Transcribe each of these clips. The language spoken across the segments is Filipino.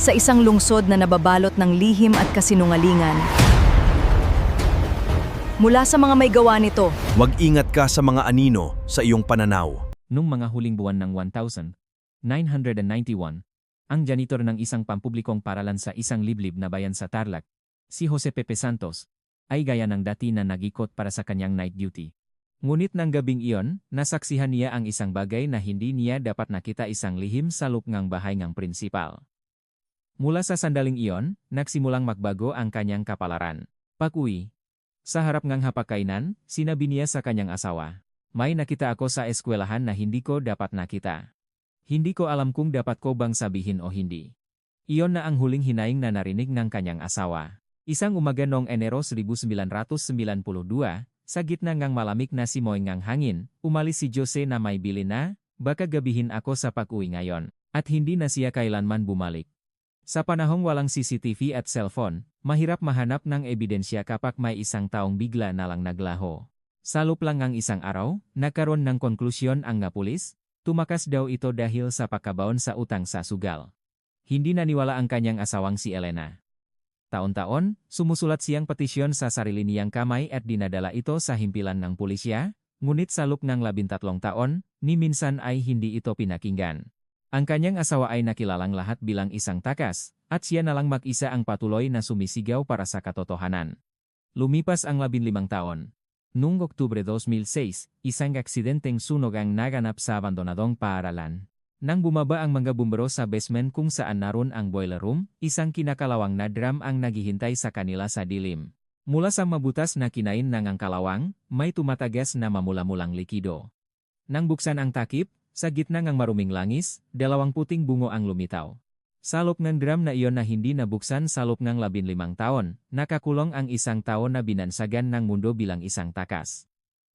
sa isang lungsod na nababalot ng lihim at kasinungalingan. Mula sa mga may gawa nito, Mag-ingat ka sa mga anino sa iyong pananaw. Noong mga huling buwan ng 1991, ang janitor ng isang pampublikong paralan sa isang liblib na bayan sa Tarlac, si Jose Pepe Santos, ay gaya ng dati na nag-ikot para sa kanyang night duty. Ngunit ng gabing iyon, nasaksihan niya ang isang bagay na hindi niya dapat nakita, isang lihim sa loob ng bahay ng prinsipal. Mula sa sandaling iyon, nagsimulang magbago ang kanyang kapalaran. Pag-uwi sa harap ng hapagkainan, sinabi niya sa kanyang asawa, "May nakita ako sa eskwelahan na hindi ko dapat nakita. Hindi ko alam kung dapat ko bang sabihin o hindi." Iyon na ang huling hinaing na narinig ng kanyang asawa. Isang umaga noong Enero 1992, sa gitna ng malamig na simoy ng hangin, umalis si Jose na may bili na, "Baka gabihin ako sa pag-uwi ngayon." At hindi na siya kailanman bumalik. Sa panahong walang CCTV at cellphone, mahirap mahanap ng ebidensya kapag may isang taong bigla na lang naglaho. Salop lang ang isang araw, nagkaroon ng konklusyon ang pulis, tumakas daw ito dahil sa pagkabaon sa utang sa sugal. Hindi naniwala ang kanyang asawang si Elena. Taon-taon, sumusulat siyang petisyon sa sarili niyang kamay at dinadala ito sa himpilan ng pulisya, ngunit sa loob ng 13 taon, ni minsan ay hindi ito pinakinggan. Ang kanyang asawa ay nakilalang lahat bilang isang takas, at siya na lang mag-isa ang patuloy na sumisigaw para sa katotohanan. Lumipas ang 15 taon. Noong Oktubre 2006, isang aksidenteng sunog ang naganap sa abandonadong paaralan. Nang bumaba ang mga bumbero sa basement kung saan naroon ang boiler room, isang kinakalawang na drum ang naghihintay sa kanila sa dilim. Mula sa mabutas na kinain ng ang kalawang, may tumatagas na mamula-mulang likido. Nang buksan ang takip, sa gitna ng maruming langis, 2 puting bungo ang lumitaw. Sa loob ng drum na iyon na hindi nabuksan sa loob ng 15 taon, nakakulong ang isang tao na binansagan ng mundo bilang isang takas.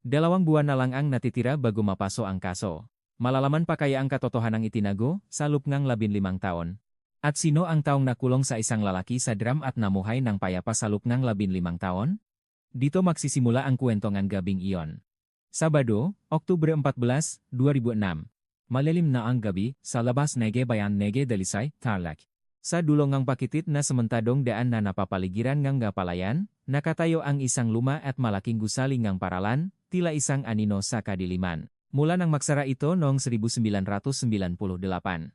2 buwan na lang ang natitira bago mapaso ang kaso. Malalaman pa kaya ang katotohanang itinago sa loob ng 15 taon? At sino ang taong nakulong sa isang lalaki sa drum at namuhay ng payapa sa loob ng 15 taon? Dito magsisimula ang kwento ng gabing iyon. Sabado, Oktubre 14, 2006. Malilim na ang gabi, sa labas Nege Bayan Nege Dalisay, Tarlac. Sa dulo ng pakitit na sementadong daan na napapaligiran ng gapalayan, nakatayo ang isang luma at malaking gusali ng paralan, tila isang anino sa kadiliman. Mula nang magsara ito noong 1998. 8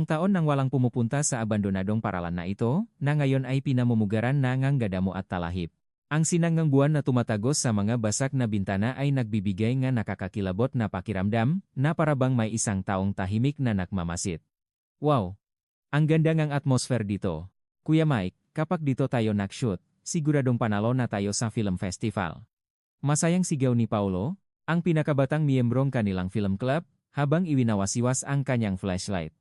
taon nang walang pumupunta sa abandonadong paralan na ito, na ngayon ay pinamumugaran na ng gadamo at talahib. Ang sinanggang buwan na tumatagos sa mga basak na bintana ay nagbibigay ng nakakakilabot na pakiramdam na parabang may isang taong tahimik na nakmamasid. Wow! Ang ganda ng atmosphere dito. Kuya Mike, kapag dito tayo nag-shoot, siguradong panalo na tayo sa film festival. Masayang sigaw ni Paulo, ang pinakabatang miyembrong kanilang film club, habang iwinawasiwas ang kanyang flashlight.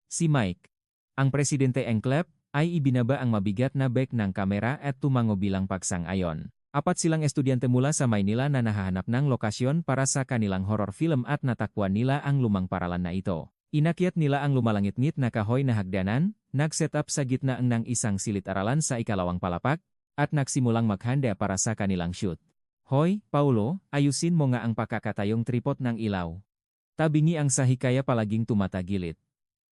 Si Mike, ang presidente ng club, ay ibinaba ang mabigat na bag ng kamera at tumango bilang pagsang-ayon. 4 silang estudyante mula sa Maynila na nahahanap ng lokasyon para sa kanilang horror film at natakbuhan nila ang lumang paralan na ito. Inakyat nila ang lumalangit-ngit na kahoy na hagdanan, nag-set up sa gitna ng isang silid-aralan sa ikalawang palapak, at nagsimulang maghanda para sa kanilang shoot. "Hoy, Paulo, ayusin mo nga ang pakakatayong tripod ng ilaw. Tabingi ang sahikaya palaging tumatagilit."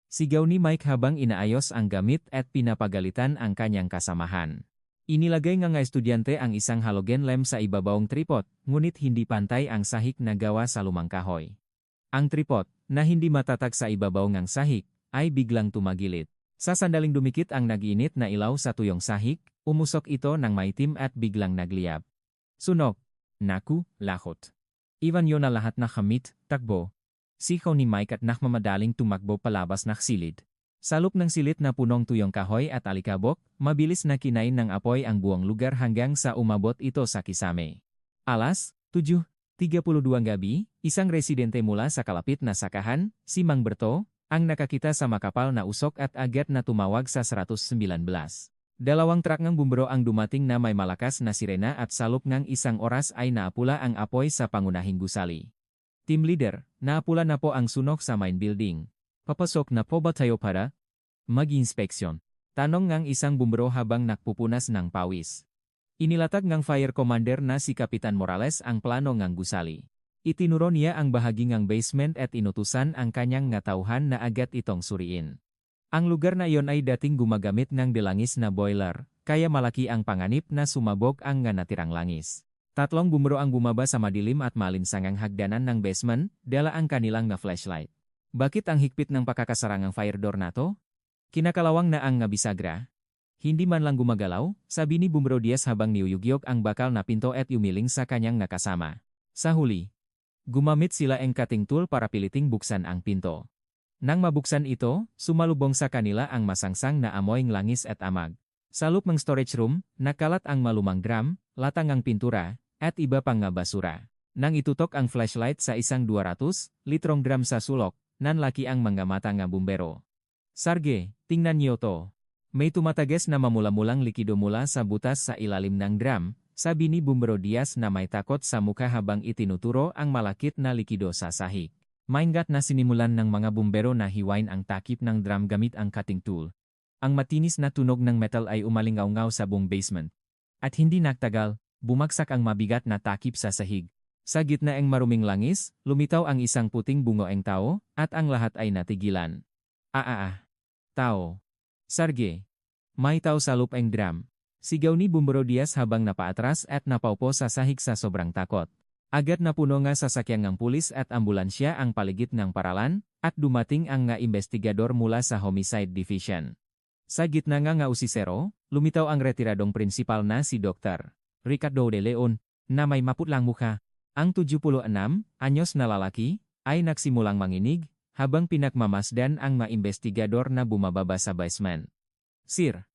Sigaw ni Mike habang inaayos ang gamit at pinapagalitan ang kanyang kasamahan. Inilagay ng estudyante ang isang halogen lamp sa ibabawang tripod, ngunit hindi pantay ang sahig na gawa sa lumang kahoy. Ang tripod, na hindi matatag sa ibabaw ng sahig, ay biglang tumagilid. Sa sandaling dumikit ang nag-init na ilaw sa tuyong sahig, umusok ito ng maitim at biglang nagliyab. Sunog. Naku, lahot. Iwan yun na lahat na kamit, takbo. Sigaw ni Mike at nakmamadaling tumakbo palabas ng silid. Sa loob ng silid na punong tuyong kahoy at alikabok, mabilis na kinain ng apoy ang buong lugar hanggang sa umabot ito sa kisame. Alas 7:32 gabi, isang residente mula sa kalapit na sakahan, si Mang Berto, ang nakakita sa makapal na usok at agad na tumawag sa 119. 2 truck ng bumbero ang dumating na may malakas na sirena at sa loob ng isang oras ay naapula ang apoy sa pangunahing gusali. Team leader, naapula na po ang sunog sa main building. Papasok na po ba tayo para mag-inspeksyon? Tanong ng isang bumbero habang nakpupunas ng pawis. Inilatag ng fire commander na si Kapitan Morales ang plano ng gusali. Itinuro niya ang bahagi ng basement at inutusan ang kanyang nga tauhan na agad itong suriin. Ang lugar na iyon ay dating gumagamit ng delangis na boiler, kaya malaki ang panganib na sumabog ang nga natirang langis. Tatlong bumbero ang bumaba sa madilim at malinsangang hagdanan ng basement, dala ang kanilang na flashlight. Bakit ang higpit ng pakakasarangang fire door na to? Kinakalawang na ang nga bisagra. Hindi man lang gumagalaw, sabi ni Bumbero Diaz habang niyuyugyok ang bakal na pinto at yumiling sa kanyang nakasama. Sa huli, gumamit sila ang cutting tool para piliting buksan ang pinto. Nang mabuksan ito, sumalubong sa kanila ang masangsang na amoyng langis at amag. Sa loob ng storage room, nakalat ang malumang drum, latangang pintura, at iba pang nga basura. Nang itutok ang flashlight sa isang 200 litrong drum sa sulok, nanlaki ang mga mata nga bumbero. Sarge, tingnan niyo to. May tumatagas na mamula-mulang likido mula sa butas sa ilalim ng drum, sabi ni Bumbero Diaz na may takot sa mukha habang itinuturo ang malakit na likido sa sahig. Maingat na sinimulan ng mga bumbero na hiwain ang takip ng drum gamit ang cutting tool. Ang matinis na tunog ng metal ay umalingaw-ngaw sa buong basement. At hindi nagtagal, bumagsak ang mabigat na takip sa sahig. Sa gitna ng maruming langis, lumitaw ang isang puting bungoeng tao, at ang lahat ay natigilan. Tao. Sarge. May tao sa loob ng drum. Sigaw ni Bumbero Diaz habang napaatras at napaupo sa sahig sa sobrang takot. Agad na puno nga sasakyan ng pulis at ambulansya ang paligid ng paralan, at dumating ang nga investigador mula sa Homicide Division. Sa gitna nga usisero, lumitaw ang retiradong prinsipal na si Dr. Ricardo de Leon, na may maputlang mukha. Ang 76 anyos na lalaki, ay nagsimulang manginig, habang pinakmamasdan ang mga investigador na bumababa sa basement. Sir,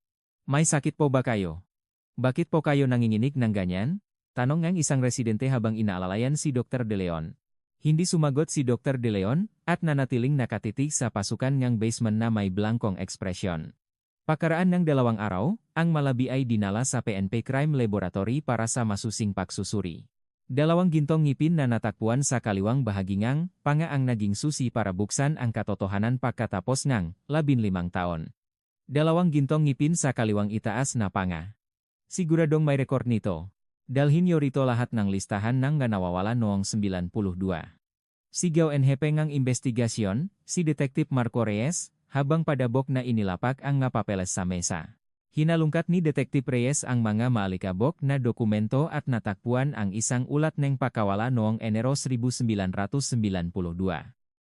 may sakit po ba kayo? Bakit po kayo nanginginig ng ganyan? Tanong ng isang residente habang inaalalayan si Dr. De Leon. Hindi sumagot si Dr. De Leon, at nanatiling nakatitig sa pasukan ng basement na may blankong ekspresyon. Pakaraan ng 2 araw, ang malabi ay dinala sa PNP Crime Laboratory para sa masusing pagsusuri. 2 gintong ngipin na natakpuan sa kaliwang bahagingang, panga ang naging susi para buksan ang katotohanan pagkatapos ng 15 taon. 2 gintong ngipin sa kaliwang itaas na panga. Siguradong may rekord nito. Dalhin niyo rito lahat ng listahan ng nawawala noong 92. Sigaw en hepe ng investigasyon, si Detective Marco Reyes, habang padabok na inilapak ang nga papeles sa mesa. Hinalungkat ni Detective Reyes ang mga maalikabok na dokumento at natakpuan ang isang ulat ng pakawala noong Enero 1992.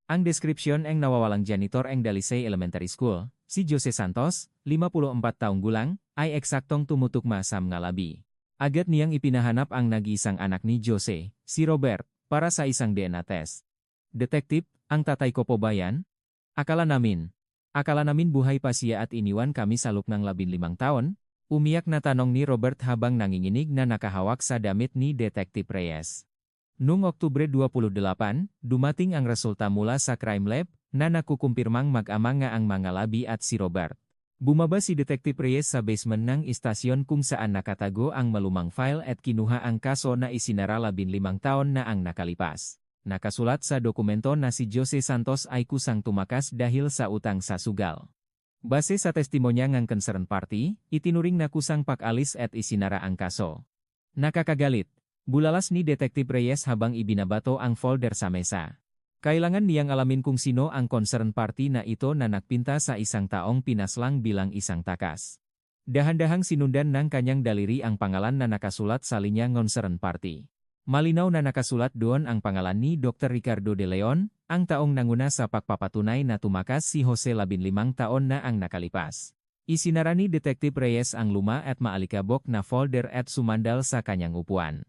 Ang deskripsyon ng nawawalang janitor ng Dalisay Elementary School, si Jose Santos, 54 taong gulang, ay eksaktong tumutugma sa mga labi. Agad niyang ipinahanap ang nag-iisang anak ni Jose, si Robert, para sa isang DNA test. Detective, ang tatay ko po ba yan? Akala namin buhay pa siya at iniwan kami sa loob ng 15 taon, umiyak na tanong ni Robert habang nanginginig na nakahawak sa damit ni Detective Reyes. Noong Oktubre 28, dumating ang resulta mula sa crime lab, na nakukumpirmang mag-ama nga ang mga labi at si Robert. Bumaba si Detective Reyes sa basement ng istasyon kung saan nakatago ang malumang file at kinuha ang kaso na isinara 15 taon na ang nakalipas. Nakasulat sa dokumento na si Jose Santos ay kusang tumakas dahil sa utang sa sugal. Base sa testimonya ng concerned party, itinuring na kusang pag-alis at isinara ang kaso. Nakakagalit. Bulalas ni Detective Reyes habang ibinabato ang folder sa mesa. Kailangan niyang alamin kung sino ang concerned party na ito na nagpinta sa isang taong pinaslang bilang isang takas. Dahan-dahang sinundan ng kanyang daliri ang pangalan na nakasulat sa linya concerned party. Malinaw na nakasulat doon ang pangalan ni Dr. Ricardo de Leon, ang taong nanguna sa pagpapatunay na tumakas si Jose 15 taon na ang nakalipas. Isinara ni Detective Reyes ang luma at maalikabok na folder at sumandal sa kanyang upuan.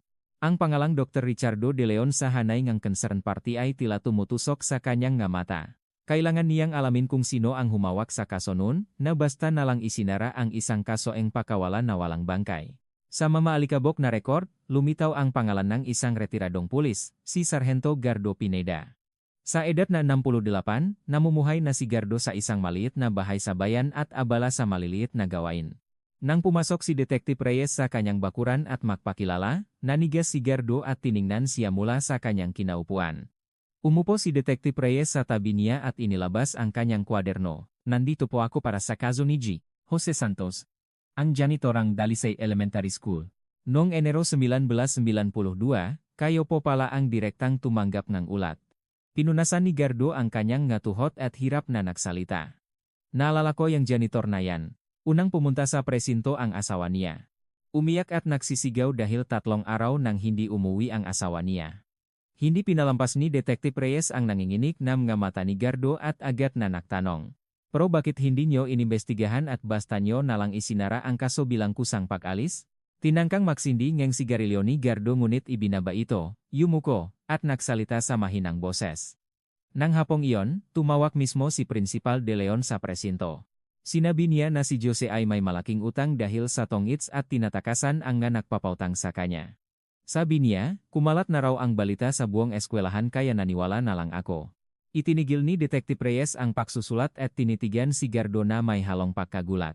Ang pangalang Dr. Ricardo de Leon sa hanay ng concerned party ay tila tumutusok sa kanyang nga mata. Kailangan niyang alamin kung sino ang humawak sa kaso noon, na basta na lang isinara ang isang kaso ng pakawalan na walang bangkay. Sa mamaalikabok na rekord, lumitaw ang pangalan ng isang retiradong pulis, si Sargento Gardo Pineda. Sa edad na 68, namumuhay na si Gardo sa isang maliit na bahay sa bayan at abala sa maliliit na gawain. Nang pumasok si Detective Reyes sa kanyang bakuran at magpakilala, nanigas si Gardo at tiningnan siya mula sa kanyang kinaupuan. Umupo si Detective Reyes sa tabi niya at inilabas ang kanyang kwaderno. Nandito po ako para sa kaso ni Jose Santos, ang janitorang Dalisay Elementary School. Noong Enero 1992, kayo po pala ang direktang tumanggap ng ulat. Pinunasan ni Gardo ang kanyang ngatuhot at hirap na nagsalita. Naalala ko yang janitor na yan. Unang pumunta sa presinto ang asawa niya. Umiyak at nagsisigaw dahil 3 araw nang hindi umuwi ang asawa niya. Hindi pinalampas ni Detective Reyes ang nanginginig na mga mata ni Gardo at agad na nagtanong. Pero bakit hindi nyo inimbestigahan at basta nyo nalang isinara ang kaso bilang kusang pag-alis? Tinangkang maksindi ngeng sigarilyo ni Gardo ngunit ibinaba ito, yumuko, at nagsalita sa mahinang boses. Nang hapong iyon, tumawag mismo si Principal De Leon sa presinto. Sinabi niya na si Jose ay may malaking utang dahil sa tongits at tinatakasan ang nga nagpapautang sa kanya. Sabi niya, kumalat na raw ang balita sa buong eskwelahan kaya naniwala na lang ako. Itinigil ni Detective Reyes ang pagsusulat at tinitigan si Gardo na may halong pagkagulat.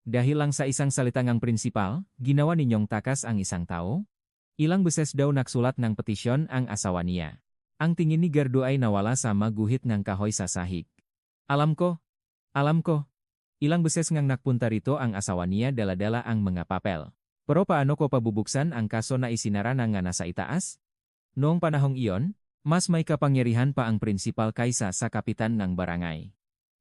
Dahil lang sa isang salitang ang prinsipal, ginawa ninyong takas ang isang tao? Ilang beses daw nagsulat ng petisyon ang asawa niya. Ang tingin ni Gardo ay nawala sa maguhit ng kahoy sa sahig. Alam ko. Ilang beses ngang nagpunta rito ang asawa niya dala-dala ang mga papel. Pero paano ko pabubuksan ang kaso na isinara na nga nasa itaas? Noong panahong iyon, mas may kapangyarihan pa ang prinsipal kaysa sa kapitan ng barangay.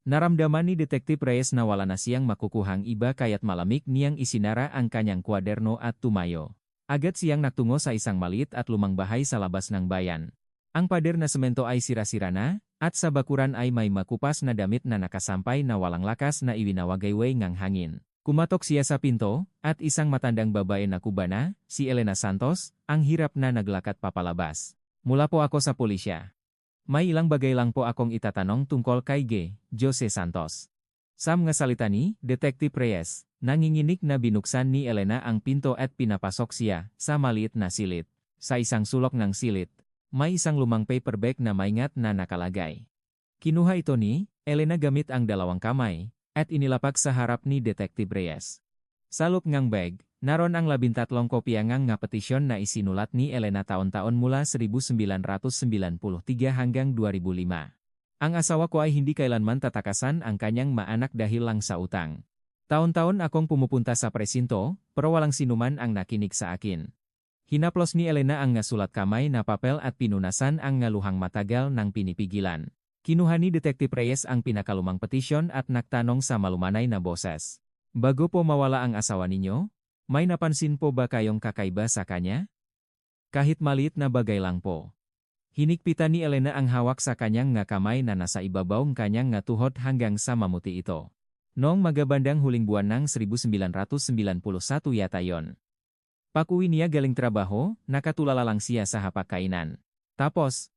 Naramdaman ni Detective Reyes na wala na siyang makukuhang iba kaya't malamig niyang isinara ang kanyang kwaderno at tumayo. Agad siyang nagtungo sa isang maliit at lumang bahay sa labas ng bayan. Ang pader na semento ay sira-sira na, at sa bakuran ay may makupas na damit na nakasampay na walang lakas na iwinawagayway ngang hangin. Kumatok siya sa pinto, at isang matandang babae na kubana, si Elena Santos, ang hirap na naglakad papalabas. Mula po ako sa pulisya. May ilang bagay lang po akong itatanong tungkol kay Jose Santos. Sa mga salita ni Detective Reyes, nanginginig na binuksan ni Elena ang pinto at pinapasok siya sa maliit na silid. Sa isang sulok ng silid, may isang lumang paper bag na maingat na nakalagay. Kinuha ito ni Elena gamit ang 2 kamay, at inilapak sa harap ni Detective Reyes. Sa loob ngang bag, naroon ang 13 kopya nga petisyon na isinulat ni Elena taon-taon mula 1993 hanggang 2005. Ang asawa ko ay hindi kailanman tatakasan ang kanyang maanak dahil lang sa utang. Taon-taon akong pumupunta sa presinto, pero walang sinuman ang nakinig sa akin. Hinaplos ni Elena ang nga sulat kamay na papel at pinunasan ang nga luhang matagal ng pinipigilan. Kinuha ni Detective Reyes ang pinakalumang petisyon at nagtanong sa malumanay na boses. Bago po mawala ang asawa ninyo, may napansin po ba kayong kakaiba sa kanya? Kahit maliit na bagay lang po. Hinigpitan ni Elena ang hawak sa kanyang nga kamay na nasa ibabaw ng kanyang nga tuhod hanggang sa mamuti ito. Noong magabandang huling buwan ng 1991 yata yon. Pag-uwi niya galing trabaho, nakatulala lang siya sa hapag-kainan. Tapos,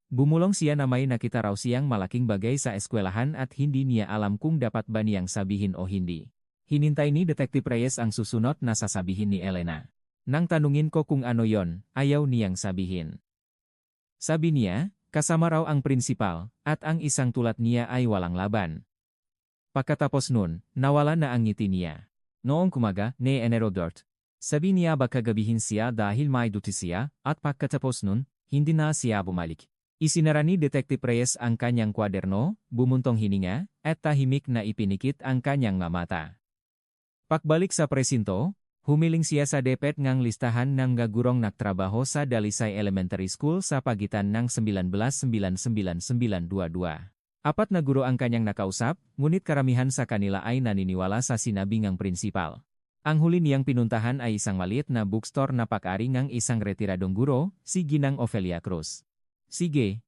bumulong siya na may nakita raw siyang malaking bagay sa eskwelahan at hindi niya alam kung dapat ba niyang sabihin o hindi. Hinintay ni Detective Reyes ang susunod na sasabihin ni Elena. Nang tanungin ko kung ano yon, ayaw niyang sabihin. Sabi niya, kasama raw ang prinsipal, at ang isang tulad niya ay walang laban. Pagkatapos nun, nawala na ang ngiti niya. Noong kumaga, ni Enero Dort. Sabi niya baka gabihin siya dahil may duty siya, at pagkatapos nun, hindi na siya bumalik. Isinara ni Detective Reyes ang kanyang kwaderno, bumuntong hininga, at tahimik na ipinikit ang kanyang mata. Pagbalik sa presinto, humiling siya sa depet ngang listahan ng gagurong nagtrabaho sa Dalisay Elementary School sa pagitan ng 1999-1922. 4 na guro ang kanyang nakausap, ngunit karamihan sa kanila ay naniniwala sa sinabi ngang prinsipal. Ang huli niyang pinuntahan ay isang maliit na bookstore na pag-ari ng isang retiradong guro, si Ginang Ofelia Cruz. Sige,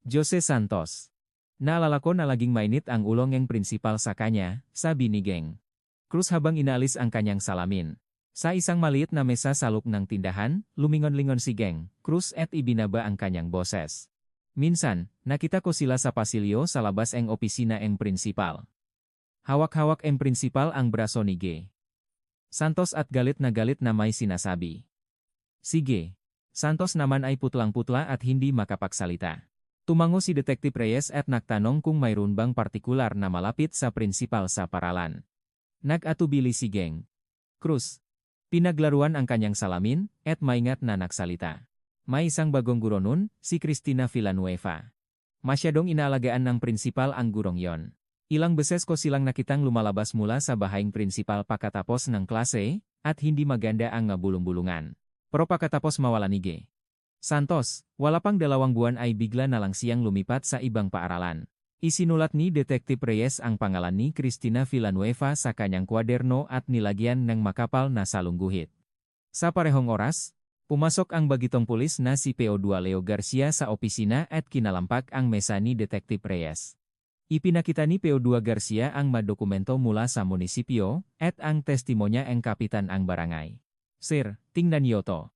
Jose Santos. Naalala ko na laging mainit ang ulo ng prinsipal sa kanya, sabi ni Geng Cruz habang inaalis ang kanyang salamin. Sa isang maliit na mesa sa loob ng tindahan, lumingon-lingon si Geng Cruz at ibinaba ang kanyang boses. Minsan, nakita ko sila sa pasilyo sa labas ng opisina ng prinsipal. Hawak-hawak ng prinsipal ang braso ni Santos at galit na may sinasabi. Sige. Santos naman ay putlang-putla at hindi makapagsalita. Tumango si Detective Reyes at nagtanong kung mayroon bang partikular na malapit sa prinsipal sa paralan. Nag-atubili si Geng Cruz. Pinaglaruan ang kanyang salamin, at maingat na nagsalita. May isang bagong guro nun, si Cristina Villanueva. Masyadong inaalagaan ng prinsipal ang gurong yon. Ilang beses ko silang nakitang lumalabas mula sa bahayang prinsipal pagkatapos ng klase, at hindi maganda ang bulong-bulungan. Pero pagkatapos mawala ni Santos, wala pang 2 buwan ay bigla na lang siyang lumipat sa ibang paaralan. Isinulat ni Detektif Reyes ang pangalan ni Cristina Villanueva sa kanyang kwaderno at nilagyan ng makapal na salungguhit. Sa parehong oras, pumasok ang bagitong pulis na si PO2 Leo Garcia sa opisina at kinalampak ang mesa ni Detektif Reyes. Ipinakita ni PO2 Garcia ang mga dokumento mula sa munisipyo at ang testimonya ng kapitan ang barangay. Sir, tingnan niyo to.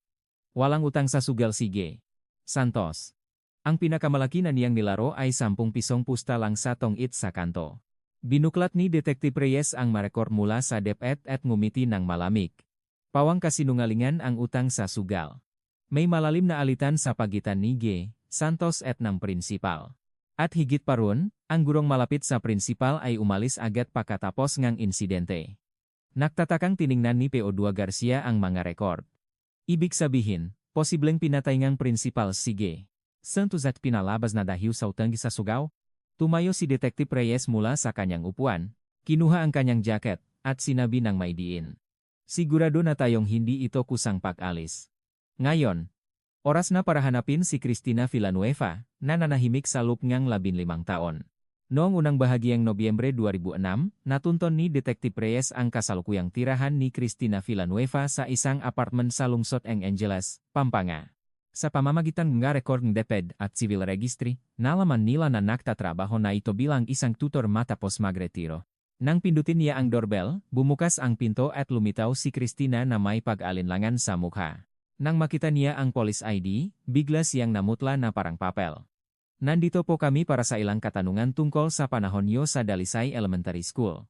Walang utang sa sugal sige. Santos. Ang pinakamalaki na niyang nilaro ay 10 pisong pusta lang sa tongit sa kanto. Binuklat ni Detektif Reyes ang marekord mula sa DepEd at ngumiti ng malamig. Pawang kasinungalingan ang utang sa sugal. May malalim na alitan sa pagitan ni G. Santos at ng prinsipal. At higit pa ron, ang gurong malapit sa prinsipal ay umalis agad pagkatapos ngang insidente. Nagtatakang tiningnan ni PO2 Garcia ang mga rekord. Ibig sabihin, posibleng pinatay ngang prinsipal si G. Santos at pinalabas na dahil sa utang sa sugaw. Tumayo si Detektif Reyes mula sa kanyang upuan, kinuha ang kanyang jacket, at sinabi ng may diin. Sigurado na tayong hindi ito kusang pag-alis. Ngayon, oras na para hanapin si Cristina Villanueva, na nanahimik sa loob ngang 15 taon. Noong unang bahagyang Nobyembre 2006, natunton ni Detektif Reyes ang kasalukuyang tirahan ni Cristina Villanueva sa isang apartment sa lungsod ng Angeles, Pampanga. Sa pamamagitan ng rekord ng DepEd at Civil Registry, nalaman nila na nagtatrabaho na ito bilang isang tutor matapos magretiro. Nang pindutin niya ang doorbell, bumukas ang pinto at lumitaw si Cristina na may pag-alinlangan sa mukha. Nang makita niya ang police ID, bigla siyang namutla na parang papel. Nandito po kami para sa ilang katanungan tungkol sa panahon niyo sa Dalisay Elementary School.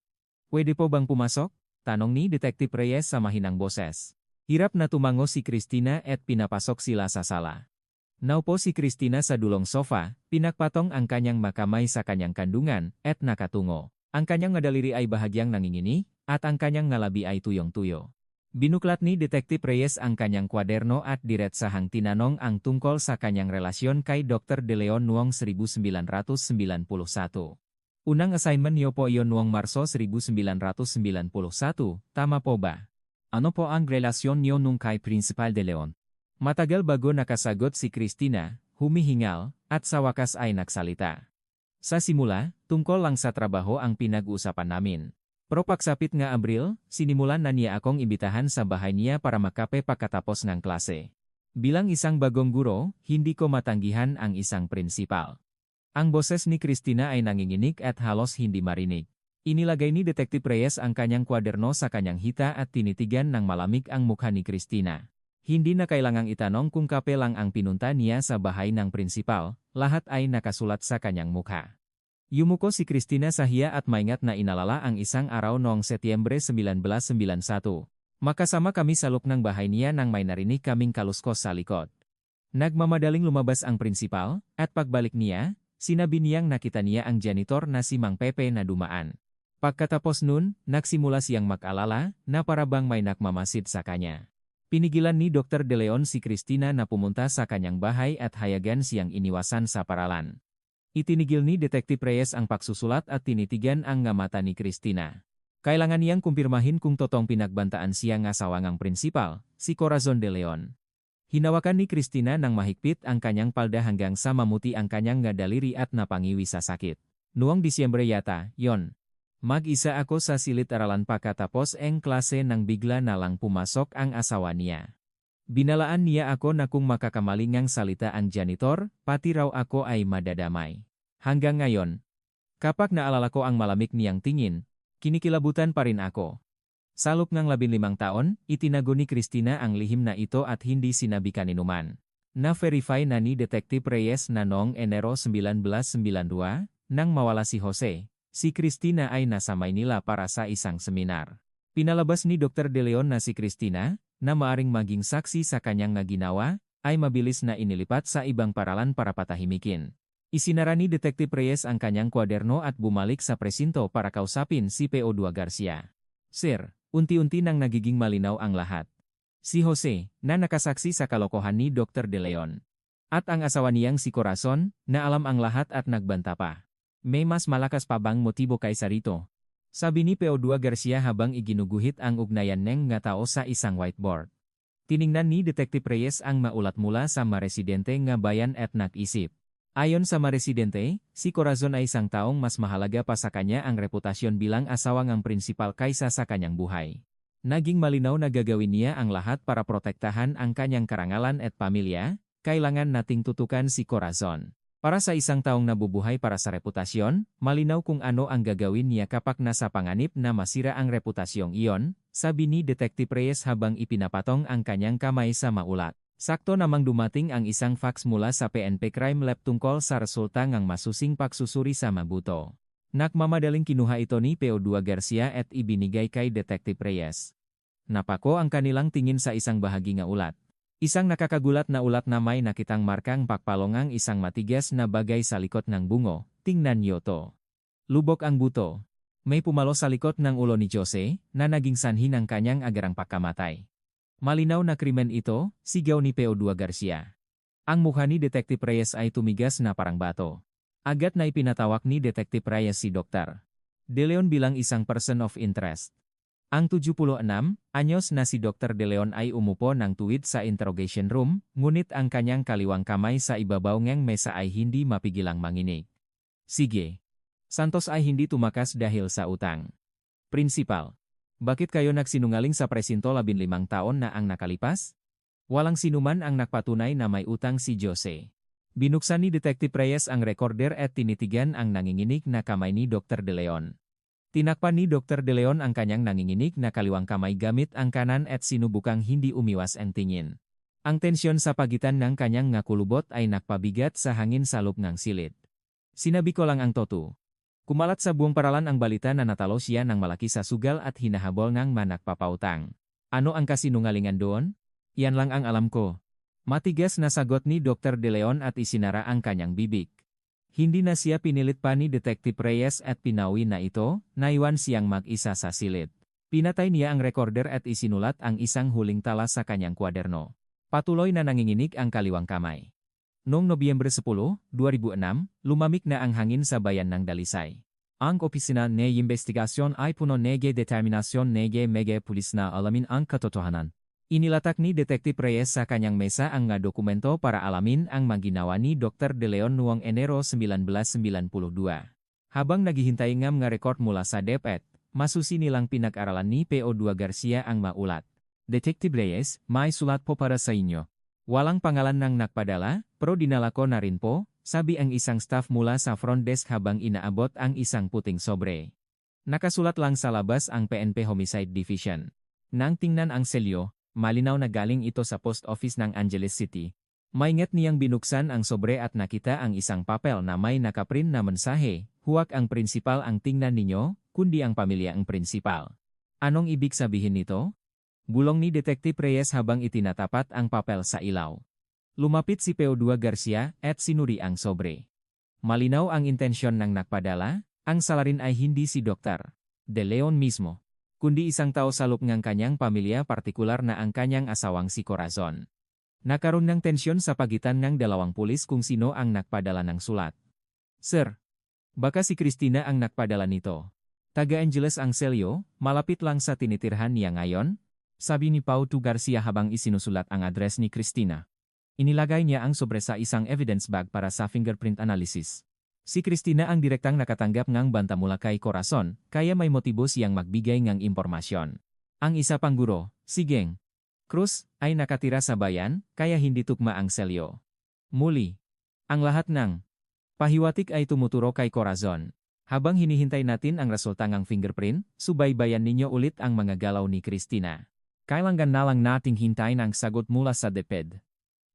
Pwede po bang pumasok? Tanong ni Detektif Reyes sa mahinang boses. Hirap na tumango si Cristina at pinapasok sila sa sala. Naupo si Cristina sa dulong sofa, pinakpatong ang kanyang makamay sa kanyang kandungan, at nakatungo. Ang kanyang ngadaliri ay bahagyang nangingini, at ang kanyang ngalabi ay tuyong-tuyo. Binuklat ni Detektif Reyes ang kanyang kwaderno at diretsahang tinanong ang tungkol sa kanyang relasyon kay Dr. De Leon noong 1991. Unang assignment niyo po iyon noong Marso 1991, tama po ba? Ano po ang relasyon niyo nung kay Principal De Leon? Matagal bago nakasagot si Cristina, humihingal, at sa wakas ay nagsalita. Sa simula, tungkol lang sa trabaho ang pinag-uusapan namin. Pero pagsapit nga Abril, sinimulan na niya akong imbitahan sa bahay niya para makape pagkatapos ng klase. Bilang isang bagong guro, hindi ko matanggihan ang isang prinsipal. Ang boses ni Cristina ay nanginginig at halos hindi marinig. Inilagay ni Detektif Reyes ang kanyang kwaderno sa kanyang hita at tinitigan ng malamig ang mukha ni Cristina. Hindi na kailangang itanong kung kape lang ang pinunta niya sa bahay ng prinsipal, lahat ay nakasulat sa kanyang mukha. Yumuko si Cristina sa hiya at maingat na inalala ang isang araw noong Setyembre 1991. Makasama kami sa loob ng bahay niya nang may narinig kaming kaluskos sa likod. Nagmamadaling lumabas ang prinsipal, at pagbalik niya, sinabi niyang nakita niya ang janitor na si Mang Pepe na dumaan. Pagkatapos nun, nagsimula siyang mag-alala na parabang may nakmamasid sa kanya. Pinigilan ni Dr. De Leon si Cristina na pumunta sa kanyang bahay at hayagan siyang iniwasan sa paralan. Itinigil ni Detektif Reyes ang pagsusulat at tinitigan ang nga mata ni Cristina. Kailangan niyang kumpirmahin kung totoong pinagbantaan siya ng asawangang prinsipal, si Corazon De Leon. Hinawakan ni Cristina ng mahigpit ang kanyang palda hanggang sa mamuti ang kanyang nga daliri at napangiwi sa sakit. Noong Disyembre yata, yon. Mag-isa ako sa silid-aralan pagkatapos ang klase nang bigla na lang pumasok ang asawa niya. Binalaan niya ako na kung makakamalingang salita ang janitor, pati raw ako ay madadamay. Hanggang ngayon, kapag naalala ko ang malamig niyang tingin, kinikilabutan pa rin ako. Sa loob ng 15 taon, itinago ni Cristina ang lihim na ito at hindi sinabi kaninuman. Na-verify na ni Detektif Reyes na noong Enero 1992, nang mawala si Jose, si Cristina ay nasa Maynila para sa isang seminar. Pinalabas ni Dr. De Leon na si Cristina, na maaring maging saksi sa kanyang nga ginawa, ay mabilis na inilipat sa ibang paralan para patahimikin. Isinara ni Detektif Reyes ang kanyang kwaderno at bumalik sa presinto para kausapin si PO2 Garcia. Sir, unti-unti nang nagiging malinaw ang lahat. Si Jose, na nakasaksi sa kalokohan ni Dr. De Leon. At ang asawa niyang si Corazon, na alam ang lahat at nagbanta pa. May mas malakas pa bang motibo kaysa rito? Sabi ni PO2 Garcia habang iginuguhit ang ugnayan ng nga tao sa isang whiteboard. Tiningnan ni Detektif Reyes ang maulat mula sa maresidente nga bayan at nag-isip. Ayon sa mga residente, si Corazon ay isang taong mas mahalaga pa sa kanya ang reputasyon bilang asawang ang prinsipal kaysa sa kanyang buhay. Naging malinaw na gagawin niya ang lahat para protektahan ang kanyang karangalan at pamilya, kailangan nating tutukan si Corazon. Para sa isang taong nabubuhay para sa reputasyon, malinaw kung ano ang gagawin niya kapag nasa panganib na masira ang reputasyong iyon, sabi ni Detective Reyes habang ipinapatong ang kanyang kamay sa maulat. Sakto namang dumating ang isang fax mula sa PNP Crime Lab tungkol sa resulta ng masusing pagsusuri sa mabuto. Nagmamadaling kinuha ito ni P.O. Garcia at ibinigay kay Detective Reyes. Napako ang kanilang tingin sa isang bahagi nga ulat. Isang nakakagulat na ulat na may nakitang markang pakpalongang isang matigas na bagay sa likod ng bungo. Tingnan niyo to. Lubok ang buto. May pumalo sa likod ng ulo ni Jose na naging sanhi ng kanyang agarang pagkamatay. Malinaw na krimen ito, sigaw ni P.O. Garcia. Ang mukha ni Detective Reyes ay tumigas na parang bato. Agad na ipinatawag ni Detective Reyes si Dr. De Leon bilang isang person of interest. Ang 76 anyos na si Dr. De Leon ay umupo ng tuwid sa interrogation room, ngunit ang kanyang kaliwang kamay sa ibabaw ng mesa ay hindi mapigilang manginig. Sige. Santos ay hindi tumakas dahil sa utang. Prinsipal. Bakit kayo nagsinungaling sa presinto 15 taon na ang nakalipas? Walang sinuman ang nagpatunay na may utang si Jose. Binuksan ni Detective Reyes ang recorder at tinitigan ang nanginginig na kamay ni Dr. De Leon. Tinakpan ni Dr. De Leon ang kanyang nanginginig na kaliwang kamay gamit ang kanan at sinubukang hindi umiwas ang tingin. Ang tensyon sa pagitan ng kanyang ngakulubot ay nakpabigat sa hangin sa loob ng silid. Sinabi ko lang ang totoo. Kumalat sa buong paralan ang balita na natalo siya ng malaki sa sugal at hinahabol ng manakpapautang. Ano ang kasinungalingan doon? Yan lang ang alam ko. Matigas na sagot ni Dr. De Leon at isinara ang kanyang bibig. Hindi na siya pinilit pa ni Detective Reyes at pinawi na ito, naiwan siyang mag-isa sa silid. Pinatay niya ang recorder at isinulat ang isang huling tala sa kanyang kwaderno. Patuloy na nanginginig ang kaliwang kamay. Noong Nobyembre 10, 2006, lumamig na ang hangin sa bayan ng Dalisay. Ang opisina ng investigasyon ay puno ng determinasyon ng mga pulis na alamin ang katotohanan. Inilatak ni Detective Reyes sa kanyang mesa ang mga dokumento para alamin ang maginawa ni Dr. De Leon noong Enero 1992. Habang naghihintay ng mga record mula sa DepEd, masusi nilang pinag-aralan ni P.O. Garcia ang maulat. Detective Reyes, may sulat po para sa inyo. Walang pangalan ng nagpadala, pero dinala ko na rin po, sabi ang isang staff mula sa front desk habang inaabot ang isang puting sobre. Nakasulat lang sa labas ang PNP Homicide Division. Nang tingnan ang selyo, malinaw na galing ito sa post office ng Angeles City. Maingat niyang binuksan ang sobre at nakita ang isang papel na may nakaprint na mensahe, huwag ang prinsipal ang tingnan ninyo, kundi ang pamilya ang prinsipal. Anong ibig sabihin nito? Bulong ni Detective Reyes habang itinatapat ang papel sa ilaw. Lumapit si P.O. Garcia at sinuri ang sobre. Malinaw ang intensyon ng nagpadala, ang salarin ay hindi si Dr. De Leon mismo, kundi isang tao sa loob ng kanyang pamilya partikular na ang kanyang asawang si Corazon. Nakaroon ng tensyon sa pagitan ng dalawang pulis kung sino ang nagpadala ng sulat. Sir, baka si Christina ang nagpadala nito. Taga Angeles ang selyo, malapit lang sa tinitirhan niya ngayon, sabi ni P.O. Garcia habang isinusulat ang address ni Christina. Inilagay niya ang sobre sa isang evidence bag para sa fingerprint analysis. Si Christina ang direktang nakatanggap ng banta mula kay Corazon, kaya may motibo siyang magbigay ng impormasyon. Ang isa pang guro, si Geng Cruz, ay nakatira sa bayan, kaya hindi tugma ang selyo. Muli, ang lahat ng pahiwatig ay tumuturo kay Corazon. Habang hinihintay natin ang resulta ng fingerprint, subaybayan ninyo ulit ang mga galaw ni Christina. Kailangan na lang nating hintayin ang sagot mula sa DepEd.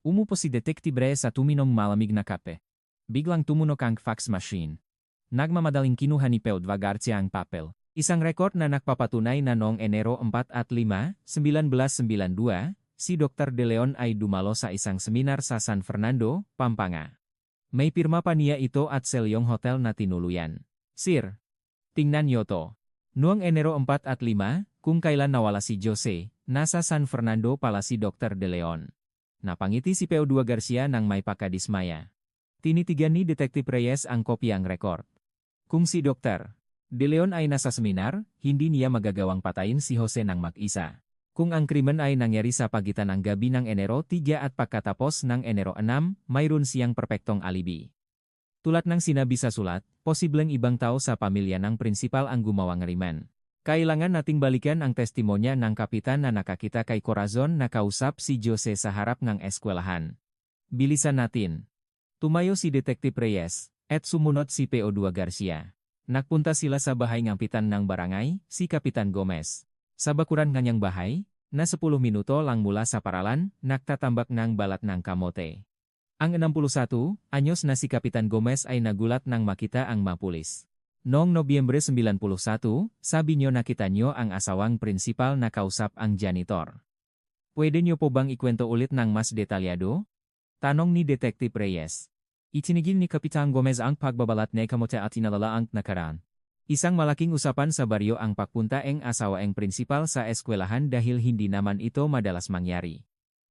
Umupo si Detective Reyes at uminom malamig na kape. Biglang tumunog ang fax machine. Nagmamadaling kinuha ni P.O. Garcia ang papel. Isang record na nagpapatunay na noong Enero 4 at 5, 1992, si Dr. De Leon ay dumalo sa isang seminar sa San Fernando, Pampanga. May pirma pa niya ito at selyong hotel na tinuluyan. Sir, tingnan niyo to. Noong Enero 4 at 5, kung kailan nawala si Jose, nasa San Fernando pala si Dr. De Leon. Napangiti si P.O. Garcia nang may pakadismaya. Tinitigan ni Detective Reyes ang kopyang record. Kung si Dr. De Leon ay nasa seminar, hindi niya magagawang patayin si Jose ng mag-isa. Kung ang krimen ay nangyari sa pagitan ng gabi ng Enero 3 at pagkatapos ng Enero 6, mayroon siyang perpektong alibi. Tulad ng sinabi sa sulat, posibleng ibang tao sa pamilya ng prinsipal ang gumawa ng krimen. Kailangan nating balikan ang testimonya ng kapitan na nakakita kay Corazon na kausap si Jose sa harap ng eskwelahan. Bilisan natin. Tumayo si Detective Reyes, at sumunod si P.O. Garcia. Nagpunta sila sa bahay ng kapitan ng barangay, si Kapitan Gomez. Sa bakuran kanyang bahay, na 10 minuto lang mula sa paralan, nagtatambak ng balat ng kamote. Ang 61 anyos na si Kapitan Gomez ay nagulat nang makita ang mga pulis. Noong Nobyembre 91, sabi niyo nakita niyo ang asawang prinsipal na kausap ang janitor. Pwede niyo po bang ikwento ulit ng mas detalyado? Tanong ni Detective Reyes. Itinigil ni Kapitan Gomez ang pagbabalat ng kamote at inalala ang nakaraan. Isang malaking usapan sa baryo ang pagpunta ng asawa ng prinsipal sa eskwelahan dahil hindi naman ito madalas mangyari.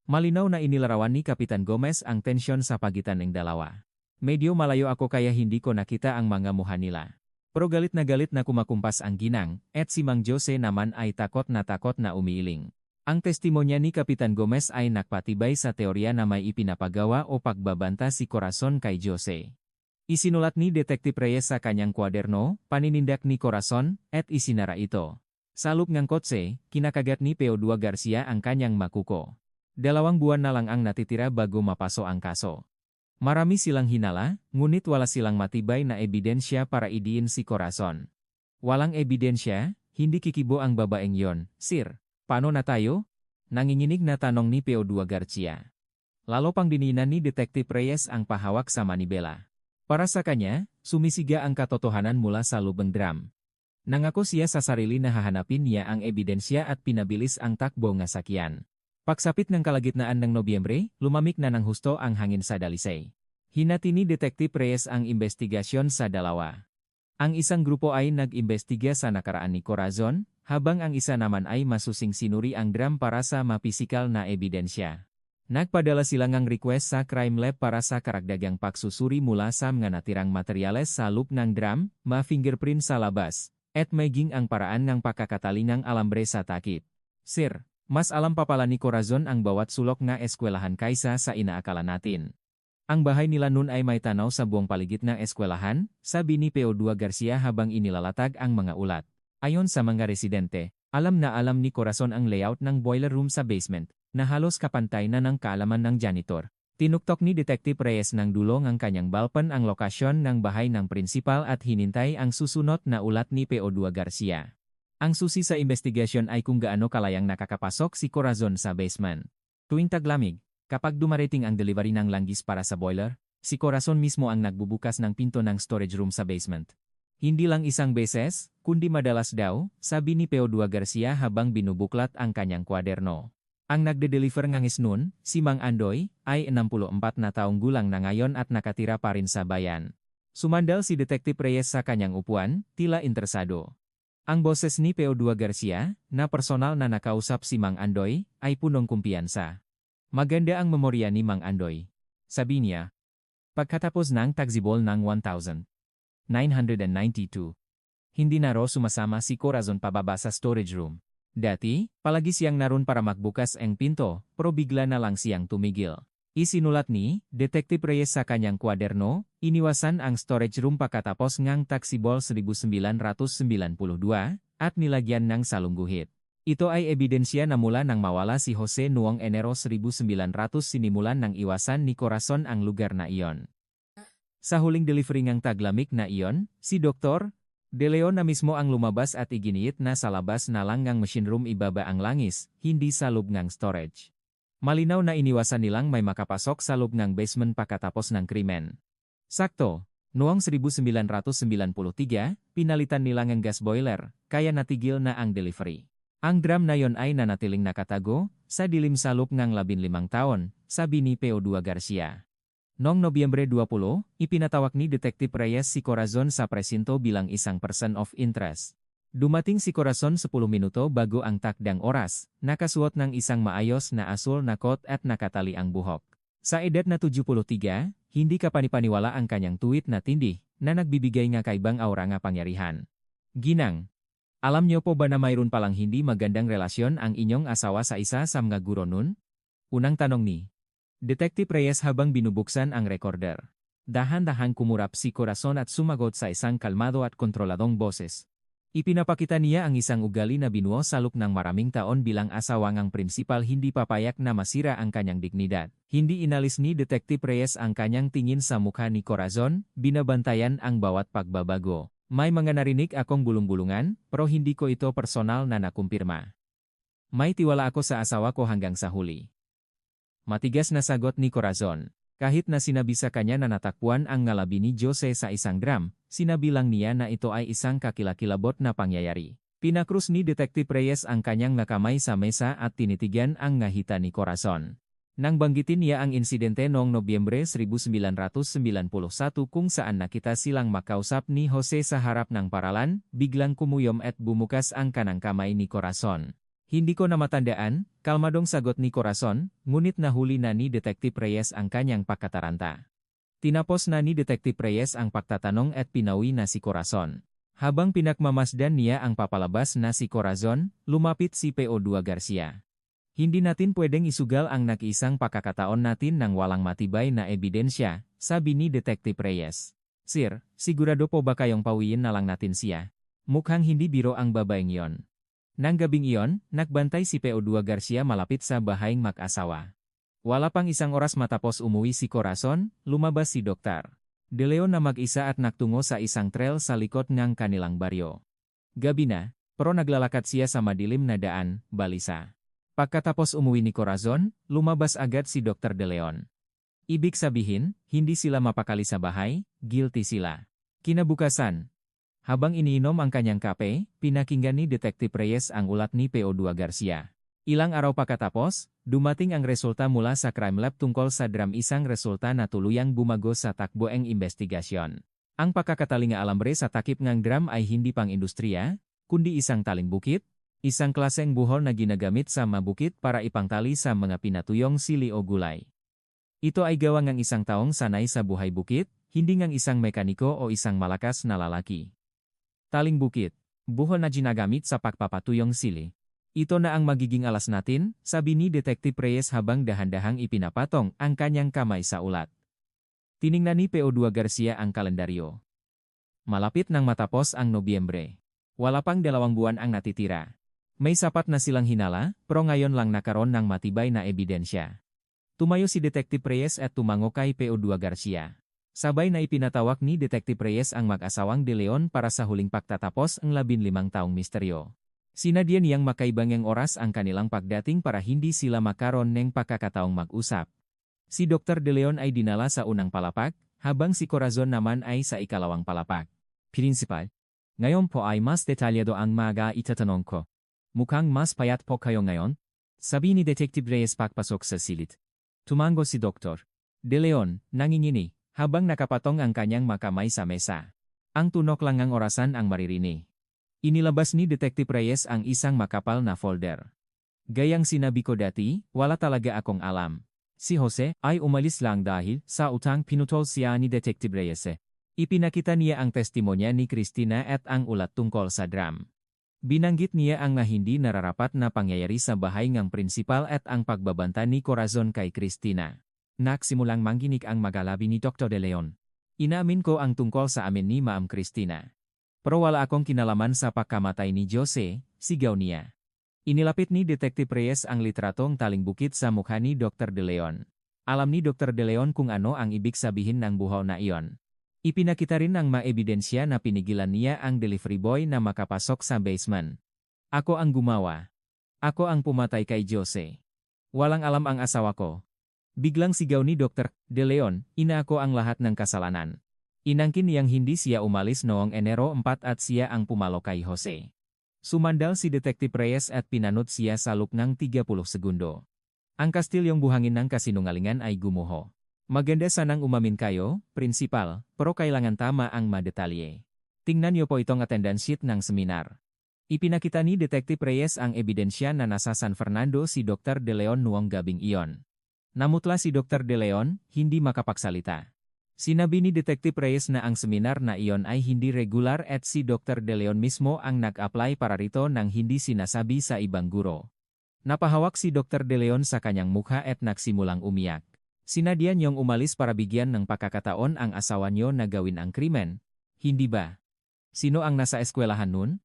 Malinaw na inilarawan ni Kapitan Gomez ang tensyon sa pagitan ng dalawa. Medyo malayo ako kaya hindi ko nakita ang mga mukha nila. Pero galit na kumakumpas ang ginang, at si Mang Jose naman ay takot na umiiling. Ang testimonya ni Kapitan Gomez ay nakpatibay sa teorya na may ipinapagawa o pagbabanta si Corazon kay Jose. Isinulat ni Detective Reyes sa kanyang kwaderno, paninindak ni Corazon, at isinara ito. Sa loob ng kotse, kinakagat ni P.O. Garcia ang kanyang makuko. 2 buwan na lang ang natitira bago mapaso ang kaso. Marami silang hinala, ngunit wala silang matibay na ebidensya para idiin si Corazon. Walang ebidensya, hindi kikibo ang babaeng yon, sir. Paano na tayo? Nanginginig na tanong ni P.O. Garcia. Lalo pang dininan ni Detective Reyes ang pahawak sa manibela. Para sa kanya, sumisiga ang katotohanan mula sa lubang drum. Nangako siya sa sarili na hahanapin niya ang ebidensya at pinabilis ang takbo ng sakyan. Pagsapit ng kalagitnaan ng Nobyembre, lumamig na ng husto ang hangin sa Dalisay. Hinati ni Detective Reyes ang investigasyon sa dalawa. Ang isang grupo ay nag-imbestiga sa nakaraan ni Corazon, habang ang isa naman ay masusing sinuri ang drum para sa mapisikal na ebidensya. Nagpadala sila ng request sa crime lab para sa karagdagang pagsusuri mula sa mga natirang materyales sa loob ng drum, ma-fingerprint sa labas, at maging ang paraan ng pagkakatalingang alambre sa takip. Sir, mas alam pa pala ni Corazon ang bawat sulok na eskwelahan kaysa sa inaakala natin. Ang bahay nila noon ay may tanaw sa buong paligid ng eskwelahan, sabi ni P.O. Garcia habang inilalatag ang mga ulat. Ayon sa mga residente, alam na alam ni Corazon ang layout ng boiler room sa basement, na halos kapantay na ng kaalaman ng janitor. Tinuktok ni Detective Reyes ng dulong ang kanyang balpan ang lokasyon ng bahay ng prinsipal at hinintay ang susunod na ulat ni P.O. Garcia. Ang susi sa investigasyon ay kung gaano kalayang nakakapasok si Corazon sa basement. Tuwing taglamig, kapag dumarating ang delivery ng langgis para sa boiler, si Corazon mismo ang nagbubukas ng pinto ng storage room sa basement. Hindi lang isang beses, kundi madalas daw, sabi ni P.O. Garcia habang binubuklat ang kanyang kwaderno. Ang nagde-deliver ng noon, si Mang Andoy, ay 64 na taong gulang na ngayon at nakatira pa rin sa bayan. Sumandal si Detective Reyes sa kanyang upuan, tila interesado. Ang boses ni P.O. Garcia, na personal na nakausap si Mang Andoy, ay punong kumpiyansa. Maganda ang memorya ni Mang Andoy. Sabi niya, pagkatapos ng tagsibol ng 1,992, hindi na raw sumasama si Corazon pababa sa storage room. Dati, palagi siyang naroon para magbukas ang pinto, pero bigla na lang siyang tumigil. Isinulat ni Detective Reyes sa kanyang kwaderno, iniwasan ang storage room pagkatapos ng taksibol 1992 at nilagyan ng salungguhit. Ito ay ebidensya na mula nang mawala si Jose noong Enero 1900 sinimulan ng iwasan ni Corazon ang lugar na iyon. Sa huling delivery ng taglamig na iyon, si Dr. De Leon na mismo ang lumabas at iginiit na sa labas na lang ng machine room ibaba ang langis, hindi sa loob ng storage. Malinaw na iniwasan nilang may makapasok sa loob ng basement pagkatapos ng krimen. Sakto, noong 1993, pinalitan nilang ang gas boiler, kaya natigil na ang delivery. Ang drum na yon ay nanatiling nakatago, sa dilim sa loob ng 15 taon, sabi ni P.O. Garcia. Noong Nobyembre 20, ipinatawag ni Detective Reyes si Corazon sa presinto bilang isang person of interest. Dumating si Corazon 10 minuto bago ang takdang oras, nakasuot ng isang maayos na asul na coat at nakatali ang buhok. Sa edad na 73, hindi kapanipaniwala ang kanyang tuwit na tindi, na nagbibigay nga kaibang aura nga pangyarihan. Ginang, alam niyo po ba na mayroon palang hindi magandang relasyon ang inyong asawa sa isa sa mga guro nun? Unang tanong ni Detective Reyes habang binubuksan ang recorder. Dahan-dahan kumurap si Corazon at sumagot sa isang kalmado at kontroladong boses. Ipinapakita niya ang isang ugali na binuo sa loob ng maraming taon bilang asawang ang prinsipal hindi papayak na masira ang kanyang dignidad. Hindi inalis ni Detective Reyes ang kanyang tingin sa mukha ni Corazon, binabantayan ang bawat pagbabago. May mga narinig akong bulong-bulungan, pero hindi ko ito personal na nakumpirma. May tiwala ako sa asawa ko hanggang sa huli. Matigas na sagot ni Corazon. Kahit na sinabi sa kanya na natakbuhan ang ngalabi ni Jose sa isang drum, sinabi lang niya na ito ay isang kakilakilabot na pangyayari. Pinakrus ni Detective Reyes ang kanyang nakamay sa mesa at tinitigan ang ngahita ni Corazon. Nang banggitin niya ang insidente noong Nobyembre 1991 kung saan nakita silang makausap ni Jose sa harap ng paralan, biglang kumuyom at bumukas ang kanang kamay ni Corazon. Hindi ko na matandaan, kalmadong sagot ni Corazon, ngunit nahuli na ni Detective Reyes ang kanyang pagkataranta. Tinapos na ni Detective Reyes ang pagtatanong at pinawi na si Corazon. Habang pinakmamasdan niya ang papalabas na si Corazon, lumapit si PO2 Garcia. Hindi natin pwedeng isugal ang nag-iisang pagkakataon natin ng walang matibay na ebidensya, sabi ni Detective Reyes. Sir, sigurado po ba kayong pawiin na lang natin siya? Mukhang hindi biro ang babaeng yon. Nang gabing iyon, nagbantay si PO2 Garcia malapit sa bahayang mag-asawa. Wala pang isang oras matapos umuwi si Corazon, lumabas si Dr. De Leon na mag-isa at naktungo sa isang trail sa likod ng kanilang baryo. Gabi na, pero naglalakad siya sa madilim na daan, balisa. Pagkatapos umuwi ni Corazon, lumabas agad si Dr. De Leon. Ibig sabihin, hindi sila mapakali sa bahay, guilty sila. Kinabukasan, habang iniinom ang kanyang kape, pinakinggan ni Detective Reyes ang ulat ni PO2 Garcia. Ilang araw pagkatapos, dumating ang resulta mula sa crime lab tungkol sa drum, isang resulta na tuluyang bumago sa takboeng investigasyon. Ang pagkakatalinga alambre sa takip ng drum ay hindi pang industriya, kundi isang taling bukit, isang klaseng buhol na ginagamit sa mabukit para ipangtali sa mga pinatuyong sili o gulay. Ito ay gawa ng isang taong sanay sa buhay bukit, hindi ng isang mekaniko o isang malakas na lalaki. Taling bukit, buhol na ginagamit sa pagpapatuyong sili. Ito na ang magiging alas natin, sabi ni Detective Reyes habang dahan-dahang ipinapatong ang kanyang kamay sa ulat. Tiningnan ni PO2 Garcia ang kalendaryo. Malapit nang matapos ang Nobyembre. Wala pang 2 buwan ang natitira. May sapat na silang hinala, pero ngayon lang nakaroon ng matibay na ebidensya. Tumayo si Detective Reyes at tumango kay PO2 Garcia. Sabay na ipinatawag ni Detective Reyes ang mag-asawang De Leon para sa huling pagtatapos ang 15 taong misteryo. Sinadya niyang makaibang oras ang kanilang pagdating para hindi sila makaroon ng pagkakataong mag-usap. Si Dr. De Leon ay dinala sa unang palapag, habang si Corazon naman ay sa ikalawang palapag. Principal, ngayon po ay mas detalyado ang mga itatanong ko. Mukhang mas payat po kayo ngayon? Sabi ni Detective Reyes pagpasok sa silid. Tumango si Dr. De Leon, nangingini, habang nakapatong ang kanyang makamay sa mesa. Ang tunok lang ng orasan ang maririnig. Inilabas ni Detective Reyes ang isang makapal na folder. Gayang sinabi ko dati, wala talaga akong alam. Si Jose ay umalis lang dahil sa utang pinutol siya ni Detective Reyes. Ipinakita niya ang testimonya ni Cristina at ang ulat tungkol sa drum. Binanggit niya ang hindi nararapat na pangyayari sa bahay ng prinsipal at ang pagbabanta ni Corazon kay Cristina. Nagsimulang mangginig ang magalabi ni Dr. De Leon. Inamin ko ang tungkol sa amin ni Ma'am Cristina. Pero wala akong kinalaman sa pagkamatay ni Jose, sigaw niya. Inilapit ni Detective Reyes ang litratong taling bukit sa mukha ni Dr. De Leon. Alam ni Dr. De Leon kung ano ang ibig sabihin ng buhol na iyon. Ipinakita rin ang maebidensya na pinigilan niya ang delivery boy na makapasok sa basement. Ako ang gumawa. Ako ang pumatay kay Jose. Walang alam ang asawa ko. Biglang sigaw ni Dr. De Leon, inaako ang lahat ng kasalanan. Inangkin niyang hindi siya umalis noong Enero 4 at siya ang pumalo kay Jose. Sumandal si Detective Reyes at pinanot siya sa loob ng 30 segundo. Ang kastilyong buhangin ng kasinungalingan ay gumuho. Maganda sanang umamin kayo, Principal, pero kailangan tama ang madetalye. Tingnan niyo po itong attendance sheet ng seminar. Ipinakita ni Detective Reyes ang ebidensya na nasa San Fernando si Dr. De Leon noong gabing iyon. Namutla si Dr. De Leon, hindi makapagsalita. Sinabi ni Detective Reyes na ang seminar na iyon ay hindi regular at si Dr. De Leon mismo ang nag-apply para rito nang hindi sinasabi sa ibang guro. Napahawak si Dr. De Leon sa kanyang mukha at nagsimulang umiyak. Sinadya niyong umalis para bigyan ng pagkakataon ang asawa niyo na gawin ang krimen, hindi ba? Sino ang nasa eskwelahan nun?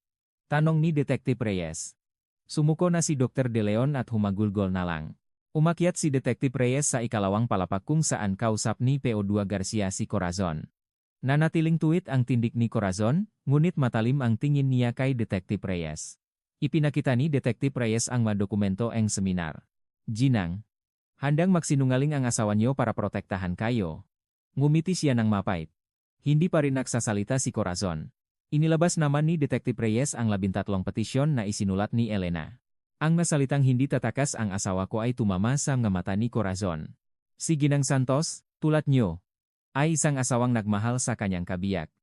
Tanong ni Detective Reyes. Sumuko na si Dr. De Leon at humagulgol na lang. Umakyat si Detective Reyes sa ikalawang palapag kung saan kausap ni P.O. Garcia si Corazon. Nanatiling tuwid ang tindig ni Corazon, ngunit matalim ang tingin niya kay Detective Reyes. Ipinakita ni Detective Reyes ang mga dokumento ng seminar. Ginang, handang magsinungaling ang asawa niyo para protektahan kayo. Ngumiti siya ng mapait. Hindi pa rin nagsasalita si Corazon. Inilabas naman ni Detective Reyes ang 13 petisyon na isinulat ni Elena. Ang nasalitang hindi tatakas ang asawa ko ay tumama sa mga mata ni Corazon. Si Ginang Santos, tulad niyo, ay isang asawang nagmahal sa kanyang kabiyak.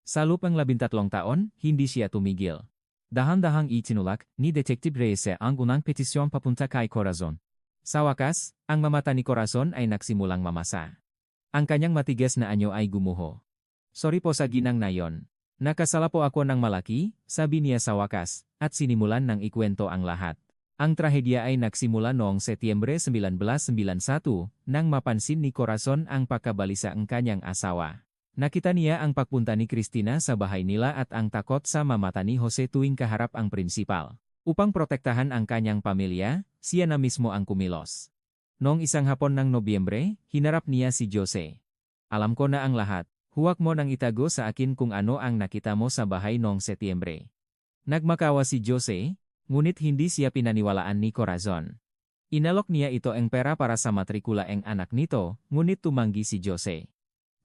Sa loob ng 13 taon, hindi siya tumigil. Dahan-dahang itinulak ni Detective Reyes ang unang petisyon papunta kay Corazon. Sa wakas, ang mamata ni Corazon ay nagsimulang mamasa. Ang kanyang matigas na anyo ay gumuho. Sorry po sa ginang na yon. Nakasala po ako ng malaki, sabi niya sa wakas, at sinimulan ng ikwento ang lahat. Ang trahedya ay nagsimula noong Setyembre 1991 nang mapansin ni Corazon ang pagkabalisa ng kanyang asawa. Nakita niya ang pagpunta ni Cristina sa bahay nila at ang takot sa mamata ni Jose tuwing kaharap ang prinsipal. Upang protektahan ang kanyang pamilya, siya na mismo ang kumilos. Noong isang hapon ng Nobyembre, hinarap niya si Jose. Alam ko na ang lahat. Huwag mo nang itago sa akin kung ano ang nakita mo sa bahay noong Setyembre. Nagmakawa si Jose, ngunit hindi siya pinaniwalaan ni Corazon. Inalok niya ito ang pera para sa matrikula ang anak nito, ngunit tumanggi si Jose.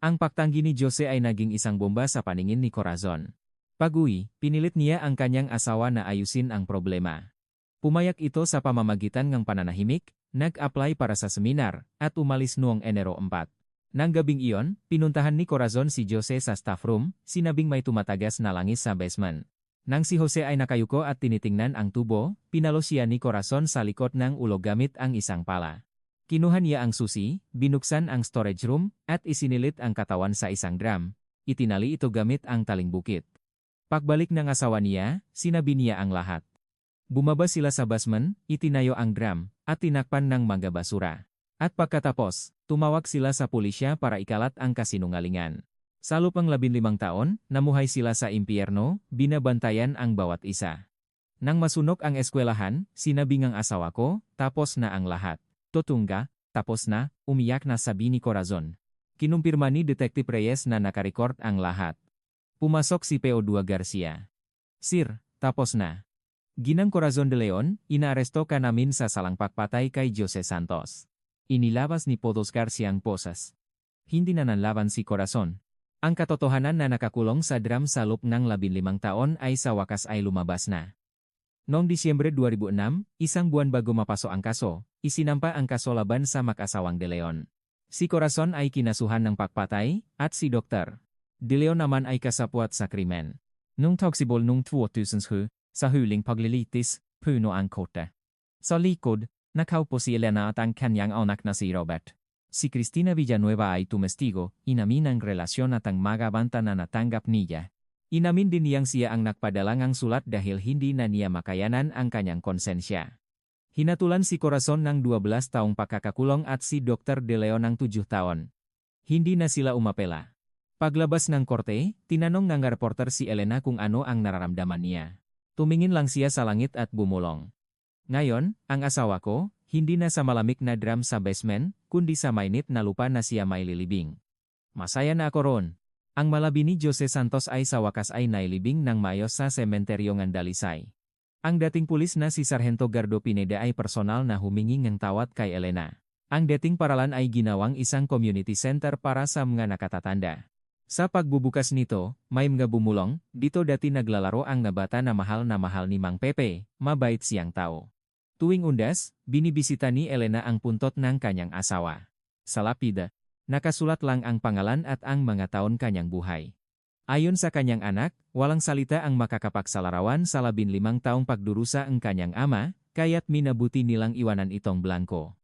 Ang pagtanggi ni Jose ay naging isang bomba sa paningin ni Corazon. Pag-uwi, pinilit niya ang kanyang asawa na ayusin ang problema. Pumayag ito sa pamamagitan ng pananahimik, nag-apply para sa seminar, at umalis noong Enero 4. Nang gabing iyon, pinuntahan ni Corazon si Jose sa staff room, sinabing may tumatagas na langis sa basement. Nang si Jose ay nakayuko at tinitingnan ang tubo, pinalo siya ni Corazon sa likod ng ulo gamit ang isang pala. Kinuha niya ang susi, binuksan ang storage room, at isinilit ang katawan sa isang drum. Itinali ito gamit ang taling bukit. Pagbalik ng asawa niya, sinabi niya ang lahat. Bumaba sila sa basement, itinayo ang drum, at tinakpan ng mga basura. At pagkatapos, tumawag sila sa pulisya para ikalat ang kasinungalingan. Sa loob ng 15 taon, namuhay sila sa impyerno, binabantayan ang bawat isa. Nang masunok ang eskwelahan, sinabi ng asawa ko, tapos na ang lahat. Totungga, tapos na, umiyak na sabi ni Corazon. Kinumpirma ni Detective Reyes na nakarecord ang lahat. Pumasok si P.O. Garcia. Sir, tapos na. Ginang Corazon de Leon, inaaresto ka namin sa salang pagpatay kay Jose Santos. Inilabas ni P.O. Garcia ang posas. Hindi na nanlaban si Corazon. Ang katotohanan na nakakulong sa drum sa loob ng 15 taon ay sa wakas ay lumabas na. Noong Disyembre 2006, isang buwan bago mapaso ang kaso, isinampa ang kaso laban sa mag-asawang De Leon. Si Corazon ay kinasuhan ng pagpatay, at si Dr. De Leon naman ay kasapwat sa krimen. Nung tagsibol nung 2007, sa huling paglilitis, puno ang korte. Sa likod, nakaupo si Elena at ang kanyang anak na si Robert. Si Cristina Villanueva ay tumestigo, inamin ang relasyon at ang magabanta na natanggap niya. Inamin din niyang siya ang nagpadala ng sulat dahil hindi na niya makayanan ang kanyang konsensya. Hinatulan si Corazon ng 12 taong pagkakakulong at si Dr. De Leon ng 7 taon. Hindi na sila umapela. Paglabas ng korte, tinanong ng reporter si Elena kung ano ang nararamdaman niya. Tumingin lang siya sa langit at bumulong. Ngayon, ang asawa ko, hindi na sa malamig na drum sa basement, kundi sa mainit na lupa na siya may lilibing. Masaya na ako roon. Ang malabi ni Jose Santos ay sa wakas ay nailibing ng maayos sa sementeryo ng Dalisay. Ang dating pulis na si Sargento Gardo Pineda ay personal na humingi ng tawad kay Elena. Ang dating paralan ay ginawang isang community center para sa mga nakatatanda. Sa pagbubukas nito, may mga bumulong, dito dati naglalaro ang nabata na mahal ni Mang Pepe, mabait siyang tao. Tuwing undas, binibisita ni Elena ang puntot ng kanyang asawa. Sa lapida, nakasulat lang ang pangalan at ang mga taon kanyang buhay. Ayon sa kanyang anak, walang salita ang makakapagsalarawan sa 15 taong pagdurusa ang kanyang ama, kaya't minabuti nilang iwanan itong blanko.